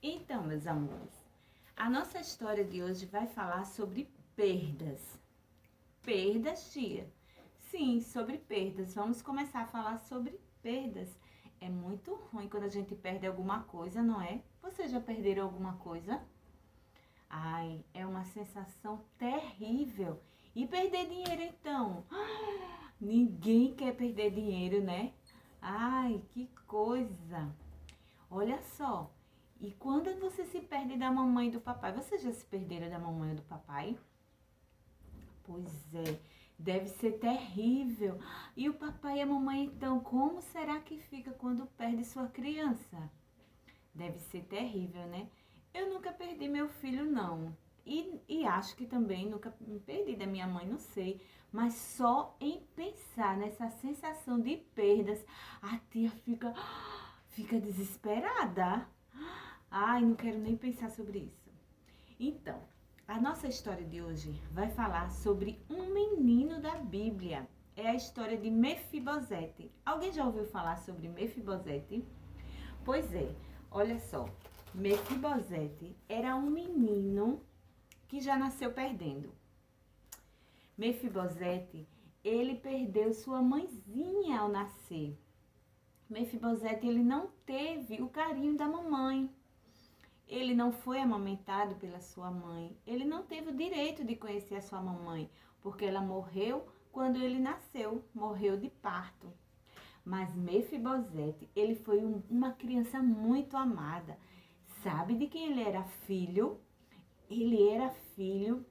Então, meus amores, a nossa história de hoje vai falar sobre perdas. Perdas, tia? Sim, sobre perdas. Vamos começar a falar sobre perdas. É muito ruim quando a gente perde alguma coisa, não é? Vocês já perderam alguma coisa? Ai, é uma sensação terrível. E perder dinheiro, então? Ninguém quer perder dinheiro, né? Ai, que coisa! Olha só. E quando você se perde da mamãe e do papai? Vocês já se perderam da mamãe e do papai? Pois é, deve ser terrível. E o papai e a mamãe, então, como será que fica quando perde sua criança? Deve ser terrível, né? Eu nunca perdi meu filho, não. E acho que também nunca me perdi da minha mãe, não sei. Mas só em pensar nessa sensação de perdas, a tia fica desesperada. Ai, não quero nem pensar sobre isso. Então, a nossa história de hoje vai falar sobre um menino da Bíblia. É a história de Mefibosete. Alguém já ouviu falar sobre Mefibosete? Pois é, olha só. Mefibosete era um menino que já nasceu perdendo. Mefibosete, ele perdeu sua mãezinha ao nascer. Mefibosete, ele não teve o carinho da mamãe. Ele não foi amamentado pela sua mãe. Ele não teve o direito de conhecer a sua mamãe, porque ela morreu quando ele nasceu, morreu de parto. Mas Mefibosete, ele foi uma criança muito amada. Sabe de quem ele era filho? Ele era filho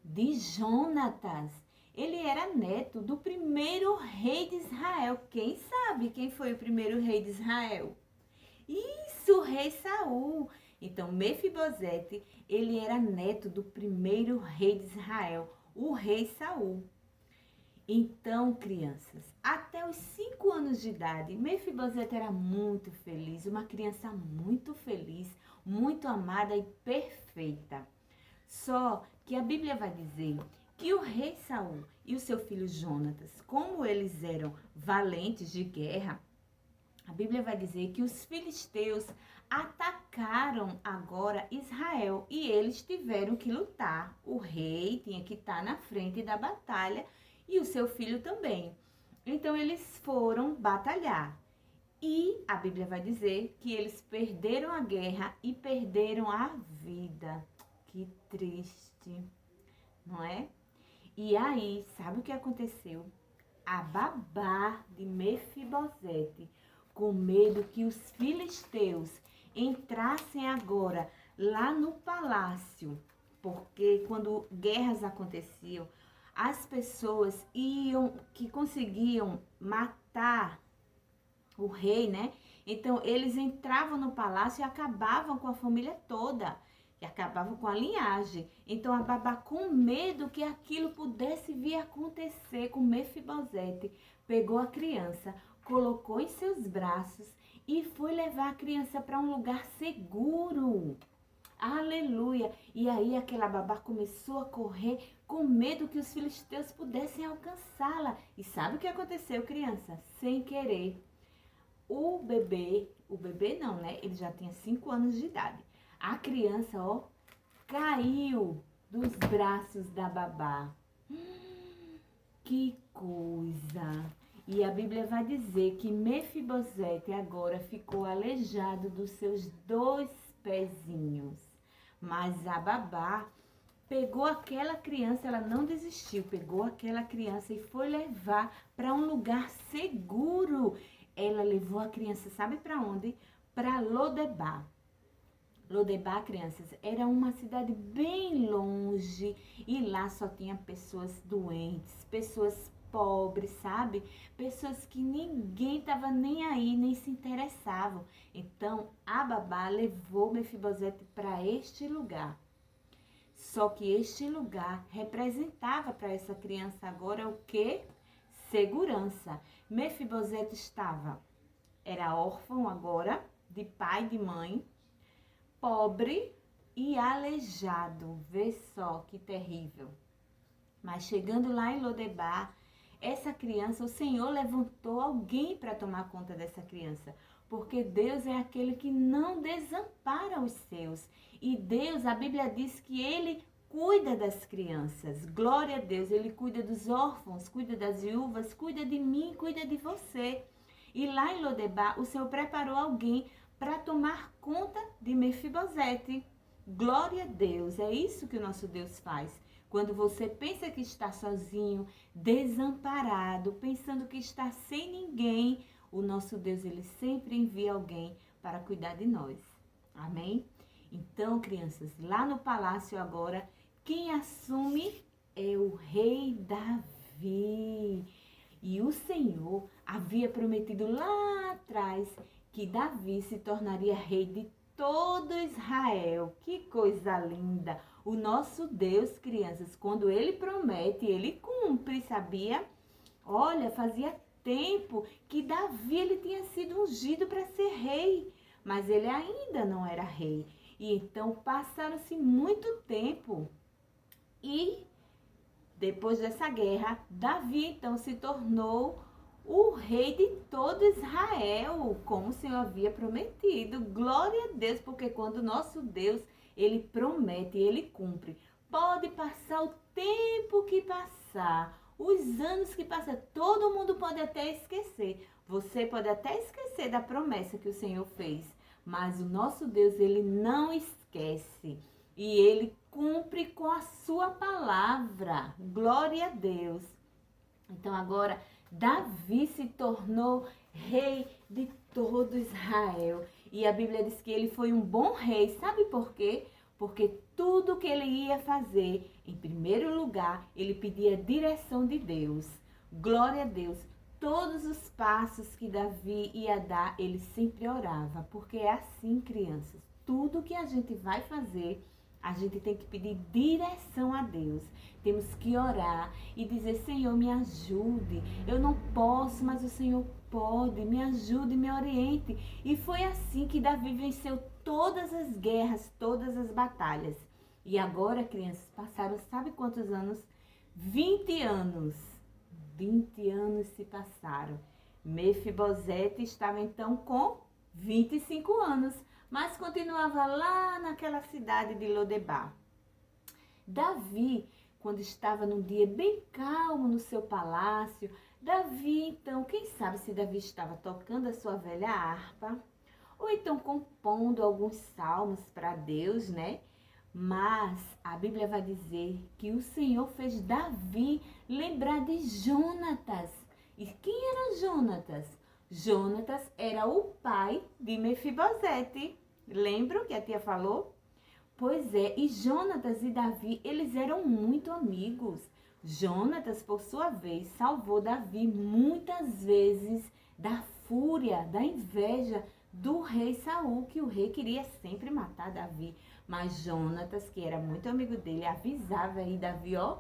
de Jonatas. Ele era neto do primeiro rei de Israel. Quem sabe quem foi o primeiro rei de Israel? Isso, o rei Saul. Então, Mefibosete, ele era neto do primeiro rei de Israel, o rei Saul. Então, crianças, até os 5 anos de idade, Mefibosete era muito feliz, uma criança muito feliz, muito amada e perfeita. Só que a Bíblia vai dizer que o rei Saul e o seu filho Jonatas, como eles eram valentes de guerra, a Bíblia vai dizer que os filisteus atacaram agora Israel e eles tiveram que lutar. O rei tinha que estar na frente da batalha e o seu filho também. Então eles foram batalhar. E a Bíblia vai dizer que eles perderam a guerra e perderam a vida. Que triste, não é? E aí, sabe o que aconteceu? A babá de Mefibosete, com medo que os filisteus entrassem agora lá no palácio, porque quando guerras aconteciam, as pessoas que conseguiam matar o rei, né? Então eles entravam no palácio e acabavam com a família toda. E acabavam com a linhagem. Então a babá, com medo que aquilo pudesse vir a acontecer com Mefibosete, pegou a criança, colocou em seus braços e foi levar a criança para um lugar seguro. Aleluia! E aí aquela babá começou a correr com medo que os filisteus pudessem alcançá-la. E sabe o que aconteceu, criança? Sem querer, o bebê não, né? Ele já tinha 5 anos de idade. A criança, ó, caiu dos braços da babá. Que coisa! E a Bíblia vai dizer que Mefibosete agora ficou aleijado dos seus 2 pezinhos. Mas a babá pegou aquela criança, ela não desistiu, pegou aquela criança e foi levar para um lugar seguro. Ela levou a criança, sabe para onde? Para Lodebar. Lodebar, crianças, era uma cidade bem longe e lá só tinha pessoas doentes, pessoas pobres, sabe? Pessoas que ninguém estava nem aí, nem se interessavam. Então, a babá levou Mefibosete para este lugar. Só que este lugar representava para essa criança agora o quê? Segurança. Mefibosete era órfão agora, de pai e de mãe, pobre e aleijado. Vê só que terrível. Mas chegando lá em Lodebar, essa criança, o Senhor levantou alguém para tomar conta dessa criança. porque Deus é aquele que não desampara os seus. E Deus, a Bíblia diz que Ele cuida das crianças. Glória a Deus, Ele cuida dos órfãos, cuida das viúvas, cuida de mim, cuida de você. E lá em Lodebar, o Senhor preparou alguém para tomar conta de Mefibosete. Glória a Deus, é isso que o nosso Deus faz. Quando você pensa que está sozinho, desamparado, pensando que está sem ninguém, o nosso Deus, Ele sempre envia alguém para cuidar de nós. Amém? Então, crianças, lá no palácio agora, quem assume é o rei Davi. E o Senhor havia prometido lá atrás que Davi se tornaria rei de todo Israel. Que coisa linda! O nosso Deus, crianças, quando Ele promete, Ele cumpre, sabia? Olha, fazia tempo que Davi ele tinha sido ungido para ser rei, mas ele ainda não era rei. E então passaram-se muito tempo e depois dessa guerra, Davi então se tornou o rei de todo Israel, como o Senhor havia prometido. Glória a Deus, porque quando o nosso Deus, Ele promete, Ele cumpre. Pode passar o tempo que passar, os anos que passam, todo mundo pode até esquecer. Você pode até esquecer da promessa que o Senhor fez, mas o nosso Deus, Ele não esquece. E Ele cumpre com a sua palavra. Glória a Deus. Então agora, Davi se tornou rei de todo Israel. E a Bíblia diz que ele foi um bom rei. Sabe por quê? Porque tudo que ele ia fazer, em primeiro lugar, ele pedia a direção de Deus. Glória a Deus. Todos os passos que Davi ia dar, ele sempre orava. Porque é assim, crianças. Tudo que a gente vai fazer, a gente tem que pedir direção a Deus. Temos que orar e dizer, Senhor, me ajude. Eu não posso, mas o Senhor pode. Me ajude, me oriente. E foi assim que Davi venceu todas as guerras, todas as batalhas. E agora, crianças, passaram, sabe quantos anos? 20 anos. 20 anos se passaram. Mefibosete estava então com 25 anos. Mas continuava lá naquela cidade de Lodebar. Davi, quando estava num dia bem calmo no seu palácio, Davi, então, quem sabe se Davi estava tocando a sua velha harpa, ou então compondo alguns salmos para Deus, né? Mas a Bíblia vai dizer que o Senhor fez Davi lembrar de Jonatas. E quem era Jonatas? Jonatas era o pai de Mefibosete. Lembram que a tia falou? Pois é, e Jonatas e Davi, eles eram muito amigos. Jonatas, por sua vez, salvou Davi muitas vezes da fúria, da inveja do rei Saul, que o rei queria sempre matar Davi. Mas Jonatas, que era muito amigo dele, avisava e Davi, ó,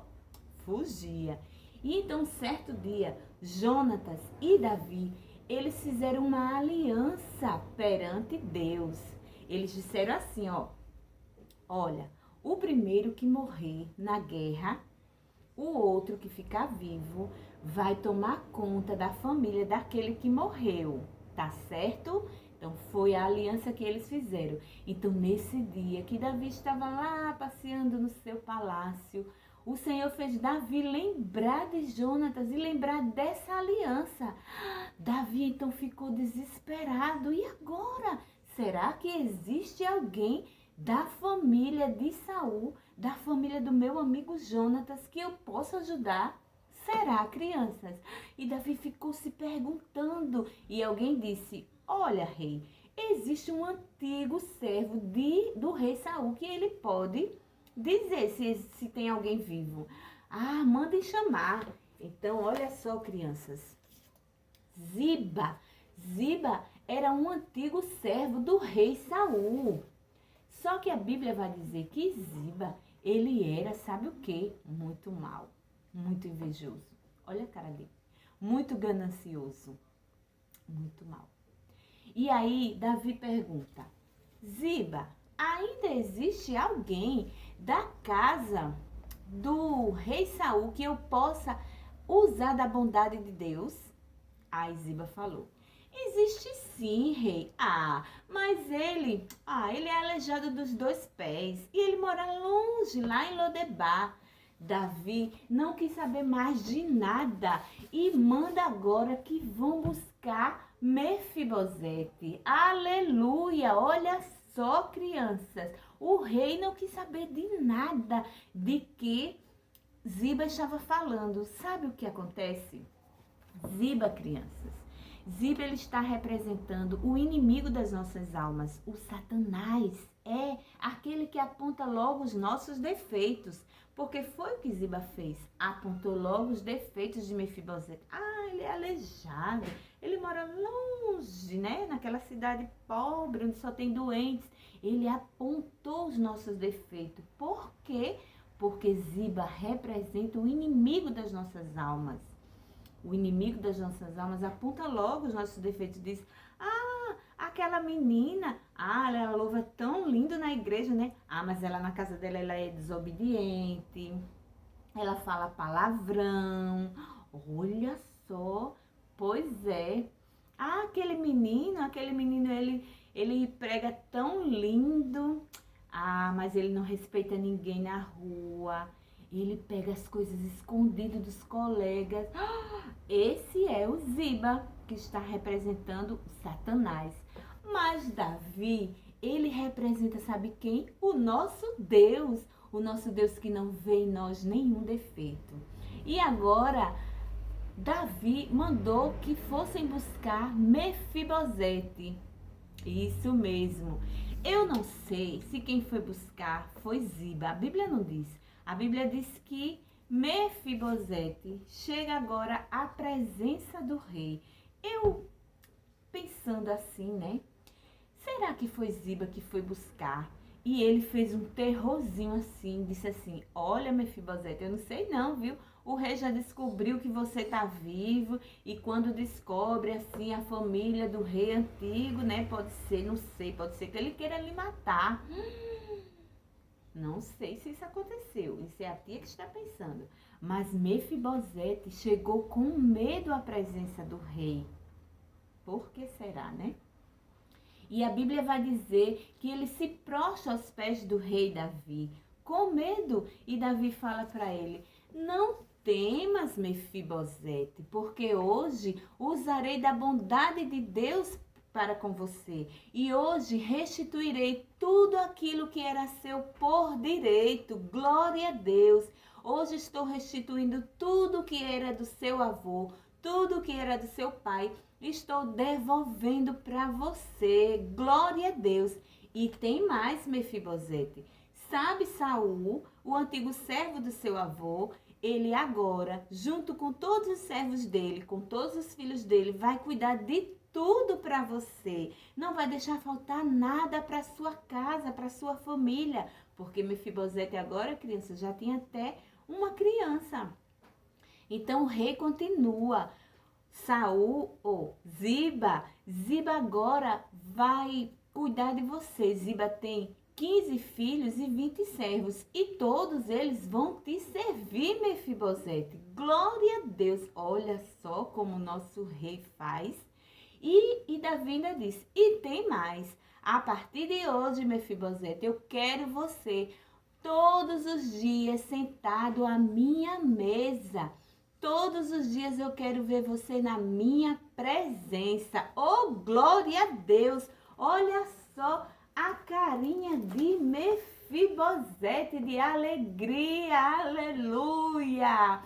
fugia. E então, certo dia, Jonatas e Davi, eles fizeram uma aliança perante Deus. Eles disseram assim, ó, olha, o primeiro que morrer na guerra, o outro que ficar vivo, vai tomar conta da família daquele que morreu, tá certo? Então, foi a aliança que eles fizeram. Então, nesse dia que Davi estava lá passeando no seu palácio, o Senhor fez Davi lembrar de Jonatas e lembrar dessa aliança. Davi, então, ficou desesperado. E agora? Será que existe alguém da família de Saul, da família do meu amigo Jonatas, que eu possa ajudar? Será, crianças? E Davi ficou se perguntando. E alguém disse, olha, rei, existe um antigo servo do rei Saul que ele pode dizer se tem alguém vivo. Ah, mandem chamar. Então, olha só, crianças. Ziba era um antigo servo do rei Saul. Só que a Bíblia vai dizer que Ziba, ele era, sabe o quê? Muito mau, muito invejoso. Olha a cara dele. Muito ganancioso. Muito mau. E aí, Davi pergunta, Ziba, ainda existe alguém da casa do rei Saul que eu possa usar da bondade de Deus? Aí Ziba falou, Existe sim, rei. Mas ele é aleijado dos 2 pés e ele mora longe, lá em Lodebar. Davi não quis saber mais de nada e manda agora que vão buscar Mefibosete. Aleluia! Olha só, crianças, o rei não quis saber de nada de que Ziba estava falando. Sabe o que acontece? Ziba, crianças. Ziba, ele está representando o inimigo das nossas almas, o Satanás. É aquele que aponta logo os nossos defeitos. Porque foi o que Ziba fez. Apontou logo os defeitos de Mefibosete. Ele é aleijado. Ele mora longe, né? Naquela cidade pobre, onde só tem doentes. Ele apontou os nossos defeitos. Por quê? Porque Ziba representa o inimigo das nossas almas. O inimigo das nossas almas aponta logo os nossos defeitos e diz: aquela menina, ela louva tão lindo na igreja, né? Mas ela na casa dela ela é desobediente, ela fala palavrão. Olha só, pois é. Aquele menino, ele prega tão lindo. Mas ele não respeita ninguém na rua. Ele pega as coisas escondidas dos colegas. Esse é o Ziba, que está representando Satanás. Mas Davi, ele representa, sabe quem? O nosso Deus. O nosso Deus que não vê em nós nenhum defeito. E agora, Davi mandou que fossem buscar Mefibosete. Isso mesmo. Eu não sei se quem foi buscar foi Ziba. A Bíblia não diz. A Bíblia diz que Mefibosete chega agora à presença do rei. Eu pensando assim, né? Será que foi Ziba que foi buscar? E ele fez um terrorzinho assim, disse assim: olha, Mefibosete, eu não sei não, viu? O rei já descobriu que você tá vivo e quando descobre assim a família do rei antigo, né? Pode ser, não sei, pode ser que ele queira lhe matar. Não sei se isso aconteceu, isso é a tia que está pensando. Mas Mefibosete chegou com medo à presença do rei. Por que será, né? E a Bíblia vai dizer que ele se prostra aos pés do rei Davi, com medo. E Davi fala para ele: não temas, Mefibosete, porque hoje usarei da bondade de Deus para com você. E hoje restituirei tudo aquilo que era seu por direito. Glória a Deus. Hoje estou restituindo tudo que era do seu avô, tudo que era do seu pai. Estou devolvendo para você. Glória a Deus. E tem mais, Mefibosete. Sabe Saul, o antigo servo do seu avô, ele agora, junto com todos os servos dele, com todos os filhos dele, vai cuidar de tudo para você. Não vai deixar faltar nada para sua casa, para sua família. Porque Mefibosete agora, criança, já tinha até uma criança. Então o rei continua. Saul, Ziba agora vai cuidar de você. Ziba tem 15 filhos e 20 servos e todos eles vão te servir, Mefibosete. Glória a Deus. Olha só como o nosso rei faz. E Davi ainda disse: e tem mais. A partir de hoje, Mefibosete, eu quero você todos os dias sentado à minha mesa. Todos os dias eu quero ver você na minha presença. Oh, glória a Deus! Olha só a carinha de Mefibosete de alegria. Aleluia!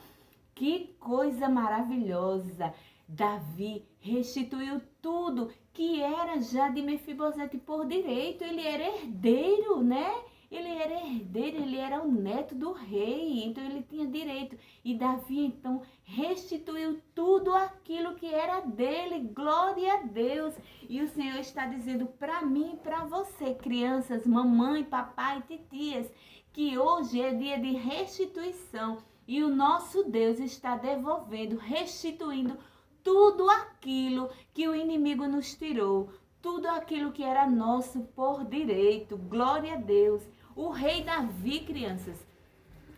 Que coisa maravilhosa! Davi restituiu tudo que era já de Mefibosete por direito. Ele era herdeiro, né? Ele era herdeiro, ele era o neto do rei, então ele tinha direito. E Davi, então, restituiu tudo aquilo que era dele. Glória a Deus! E o Senhor está dizendo para mim e para você, crianças, mamãe, papai, titias, que hoje é dia de restituição. E o nosso Deus está devolvendo, restituindo tudo aquilo que o inimigo nos tirou. Tudo aquilo que era nosso por direito. Glória a Deus. O rei Davi, crianças,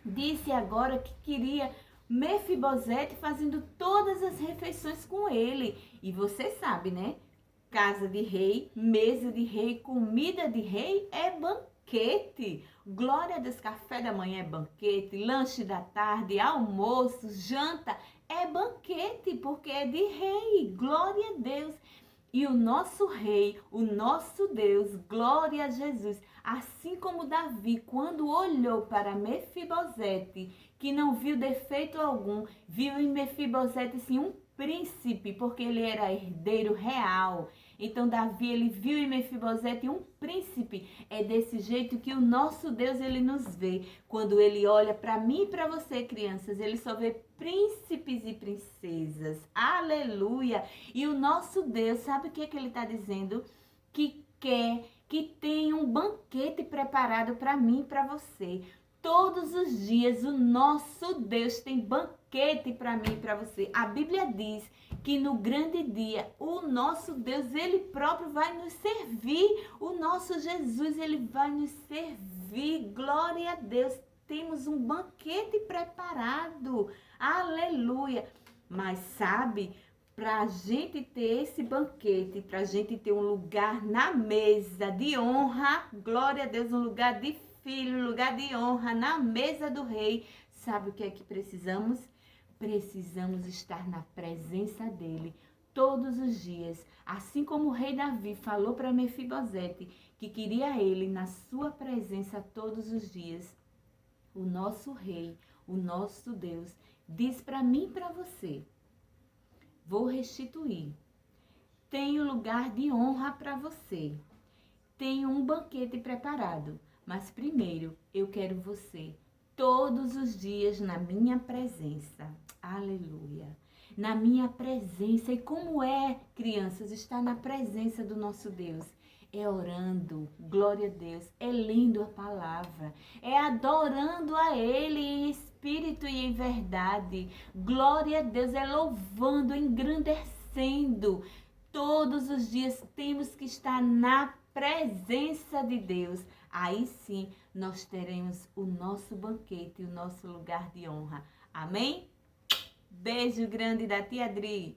disse agora que queria Mefibosete fazendo todas as refeições com ele. E você sabe, né? Casa de rei, mesa de rei, comida de rei é banquete. Glória a Deus, café da manhã é banquete, lanche da tarde, almoço, janta é banquete, porque é de rei. Glória a Deus. E o nosso rei, o nosso Deus, glória a Jesus, assim como Davi, quando olhou para Mefibosete, que não viu defeito algum, viu em Mefibosete sim um príncipe, porque ele era herdeiro real. Então Davi, ele viu em Mefibosete um príncipe. É desse jeito que o nosso Deus, ele nos vê. Quando ele olha para mim e para você, crianças, ele só vê príncipes e princesas. Aleluia! E o nosso Deus, sabe o que é que ele está dizendo? Que quer, que tem um banquete preparado para mim e para você. Todos os dias o nosso Deus tem banquete para mim e para você. A Bíblia diz que no grande dia o nosso Deus, ele próprio vai nos servir. O nosso Jesus, ele vai nos servir. Glória a Deus. Temos um banquete preparado. Aleluia. Mas sabe, para a gente ter esse banquete, para a gente ter um lugar na mesa de honra, glória a Deus, um lugar de filho, lugar de honra na mesa do rei, sabe o que é que precisamos? Precisamos estar na presença dele todos os dias. Assim como o rei Davi falou para Mefibosete que queria ele na sua presença todos os dias, o nosso rei, o nosso Deus, diz para mim e para você: vou restituir. Tenho lugar de honra para você. Tenho um banquete preparado. Mas primeiro eu quero você todos os dias na minha presença. Aleluia. Na minha presença. E como é, crianças, estar na presença do nosso Deus? É orando, glória a Deus, é lendo a palavra, é adorando a Ele em espírito e em verdade. Glória a Deus, é louvando, engrandecendo. Todos os dias temos que estar na presença de Deus. Aí sim nós teremos o nosso banquete, o nosso lugar de honra. Amém? Beijo grande da tia Adri.